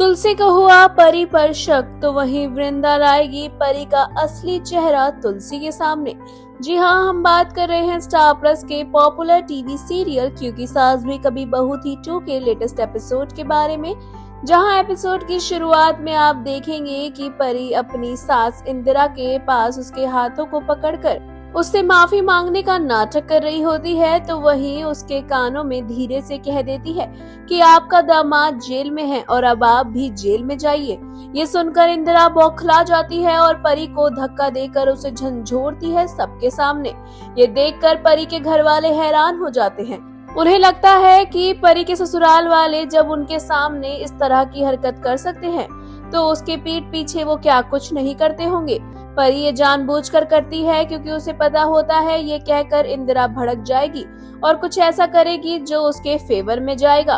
तुलसी को हुआ परी पर शक, तो वहीं वृंदा लाएगी परी का असली चेहरा तुलसी के सामने। जी हाँ, हम बात कर रहे हैं स्टार प्लस के पॉपुलर टीवी सीरियल क्योंकि सास भी कभी बहू थी 2 के लेटेस्ट एपिसोड के बारे में, जहां एपिसोड की शुरुआत में आप देखेंगे कि परी अपनी सास इंदिरा के पास उसके हाथों को पकड़कर उससे माफी मांगने का नाटक कर रही होती है, तो वहीं उसके कानों में धीरे से कह देती है कि आपका दामाद जेल में है और अब आप भी जेल में जाइए। ये सुनकर इंदिरा बौखला जाती है और परी को धक्का देकर उसे झंझोड़ती है सबके सामने। ये देखकर परी के घर वाले हैरान हो जाते हैं। उन्हें लगता है कि परी के ससुराल वाले जब उनके सामने इस तरह की हरकत कर सकते हैं तो उसके पीठ पीछे वो क्या कुछ नहीं करते होंगे। परी ये जानबूझकर करती है क्योंकि उसे पता होता है ये कहकर इंदिरा भड़क जाएगी और कुछ ऐसा करेगी जो उसके फेवर में जाएगा।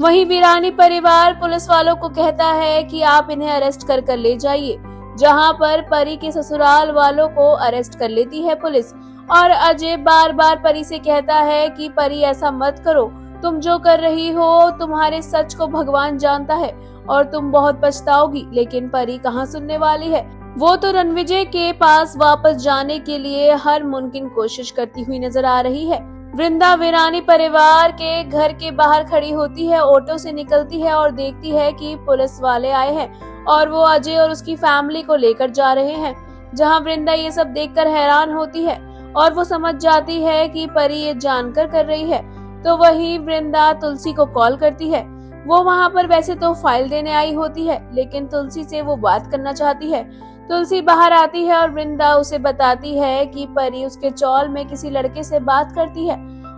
वहीं वीरानी परिवार पुलिस वालों को कहता है कि आप इन्हें अरेस्ट कर ले जाइए, जहां पर परी के ससुराल वालों को अरेस्ट कर लेती है पुलिस। और अजय बार बार परी से कहता है कि परी ऐसा मत करो, तुम जो कर रही हो तुम्हारे सच को भगवान जानता है और तुम बहुत पछताओगी। लेकिन परी कहाँ सुनने वाली है, वो तो रणविजय के पास वापस जाने के लिए हर मुमकिन कोशिश करती हुई नजर आ रही है। वृंदा वीरानी परिवार के घर के बाहर खड़ी होती है, ऑटो से निकलती है और देखती है कि पुलिस वाले आए हैं और वो अजय और उसकी फैमिली को लेकर जा रहे हैं। जहां वृंदा ये सब देखकर हैरान होती है और वो समझ जाती है कि परी ये जानकर कर रही है। तो वहीं वृंदा तुलसी को कॉल करती है। वो वहां पर वैसे तो फाइल देने आई होती है, लेकिन तुलसी से वो बात करना चाहती है। तुलसी बाहर आती है और वृंदा उसे बताती है कि परी उसके चौल में किसी लड़के से बात करती है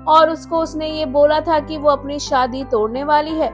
और उसने ये बोला था कि वो अपनी शादी तोड़ने वाली है।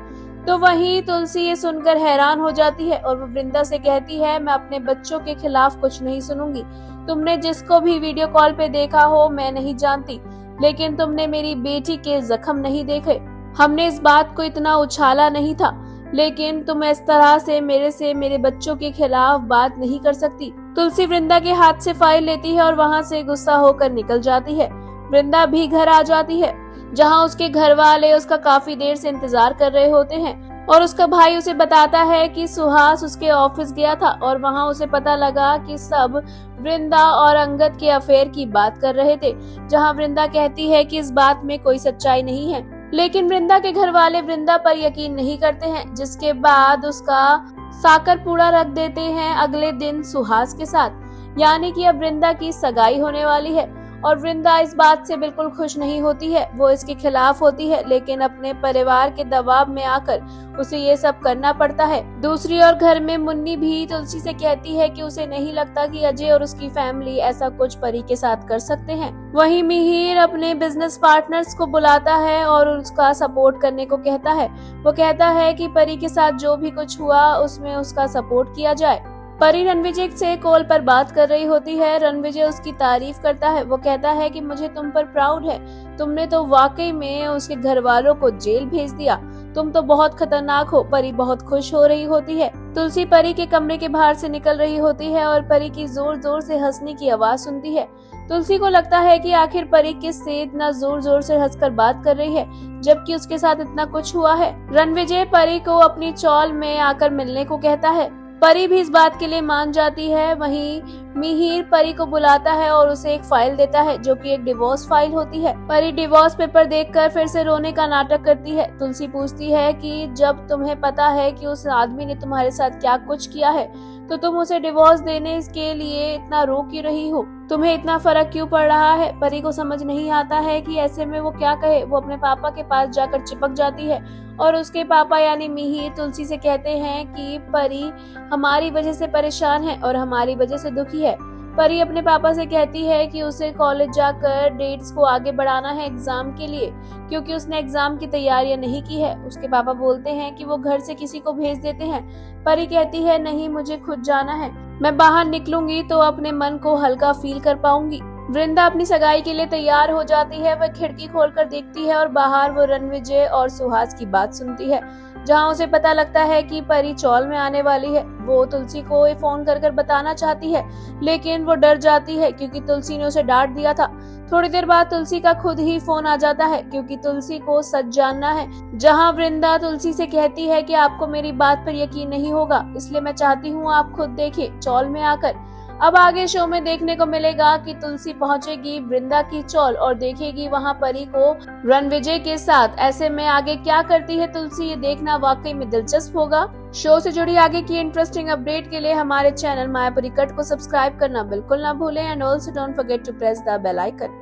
तो वहीं तुलसी ये सुनकर हैरान हो जाती है और वो वृंदा से कहती है, मैं अपने बच्चों के खिलाफ कुछ नहीं सुनूंगी। तुमने जिसको भी वीडियो कॉल पे देखा हो मैं नहीं जानती, लेकिन तुमने मेरी बेटी के जख्म नहीं देखे। हमने इस बात को इतना उछाला नहीं था, लेकिन तुम इस तरह से मेरे बच्चों के खिलाफ बात नहीं कर सकती। तुलसी वृंदा के हाथ से फाइल लेती है और वहां से गुस्सा होकर निकल जाती है। वृंदा भी घर आ जाती है, जहां उसके घर वाले उसका काफी देर से इंतजार कर रहे होते हैं और उसका भाई उसे बताता है कि सुहास उसके ऑफिस गया था और वहां उसे पता लगा कि सब वृंदा और अंगद के अफेयर की बात कर रहे थे। जहां वृंदा कहती है कि इस बात में कोई सच्चाई नहीं है, लेकिन वृंदा के घर वाले वृंदा पर यकीन नहीं करते हैं, जिसके बाद उसका साकर पूड़ा रख देते हैं अगले दिन सुहास के साथ। यानी कि अब वृंदा की सगाई होने वाली है और वृंदा इस बात से बिल्कुल खुश नहीं होती है। वो इसके खिलाफ होती है, लेकिन अपने परिवार के दबाव में आकर उसे ये सब करना पड़ता है। दूसरी ओर घर में मुन्नी भी तुलसी से कहती है कि उसे नहीं लगता कि अजय और उसकी फैमिली ऐसा कुछ परी के साथ कर सकते हैं। वहीं मिहिर अपने बिजनेस पार्टनर्स को बुलाता है और उसका सपोर्ट करने को कहता है। वो कहता है कि परी के साथ जो भी कुछ हुआ उसमें उसका सपोर्ट किया जाए। परी रणविजय से कॉल पर बात कर रही होती है। रणविजय उसकी तारीफ करता है। वो कहता है कि मुझे तुम पर प्राउड है, तुमने तो वाकई में उसके घर वालों को जेल भेज दिया, तुम तो बहुत खतरनाक हो। परी बहुत खुश हो रही होती है। तुलसी परी के कमरे के बाहर से निकल रही होती है और परी की जोर जोर से हंसने की आवाज सुनती है। तुलसी को लगता है कि आखिर परी किससे इतना जोर जोर से हंसकर बात कर रही है, जबकि उसके साथ इतना कुछ हुआ है। रणविजय परी को अपनी चौल में आकर मिलने को कहता है। परी भी इस बात के लिए मान जाती है। वहीं मिहिर परी को बुलाता है और उसे एक फाइल देता है जो कि एक डिवोर्स फाइल होती है। परी डिवोर्स पेपर देखकर फिर से रोने का नाटक करती है। तुलसी पूछती है कि जब तुम्हें पता है कि उस आदमी ने तुम्हारे साथ क्या कुछ किया है, तो तुम उसे डिवोर्स देने के लिए इतना रो क्यों रही हो, तुम्हें इतना फर्क क्यों पड़ रहा है। परी को समझ नहीं आता है कि ऐसे में वो क्या कहे। वो अपने पापा के पास जाकर चिपक जाती है और उसके पापा यानी मिहिर तुलसी से कहते हैं कि परी हमारी वजह से परेशान है और हमारी वजह से दुखी है। परी अपने पापा से कहती है कि उसे कॉलेज जाकर डेट्स को आगे बढ़ाना है एग्जाम के लिए, क्योंकि उसने एग्जाम की तैयारियां नहीं की है। उसके पापा बोलते हैं कि वो घर से किसी को भेज देते हैं। परी कहती है, नहीं, मुझे खुद जाना है, मैं बाहर निकलूंगी तो अपने मन को हल्का फील कर पाऊंगी। वृंदा अपनी सगाई के लिए तैयार हो जाती है। वह खिड़की खोलकर देखती है और बाहर वो रणविजय और सुहास की बात सुनती है, जहां उसे पता लगता है कि परी चौल में आने वाली है। वो तुलसी को फोन कर बताना चाहती है, लेकिन वो डर जाती है क्योंकि तुलसी ने उसे डांट दिया था। थोड़ी देर बाद तुलसी का खुद ही फोन आ जाता है क्योंकि तुलसी को सच जानना है, जहां वृंदा तुलसी से कहती है कि आपको मेरी बात पर यकीन नहीं होगा, इसलिए मैं चाहती हूँ आप खुद देखिए चौल में आकर। अब आगे शो में देखने को मिलेगा कि तुलसी पहुंचेगी वृंदा की चौल और देखेगी वहां परी को रणविजय के साथ। ऐसे में आगे क्या करती है तुलसी, ये देखना वाकई में दिलचस्प होगा। शो से जुड़ी आगे की इंटरेस्टिंग अपडेट के लिए हमारे चैनल मायापुरी कट को सब्सक्राइब करना बिल्कुल ना भूलें and also don't forget to press the bell icon.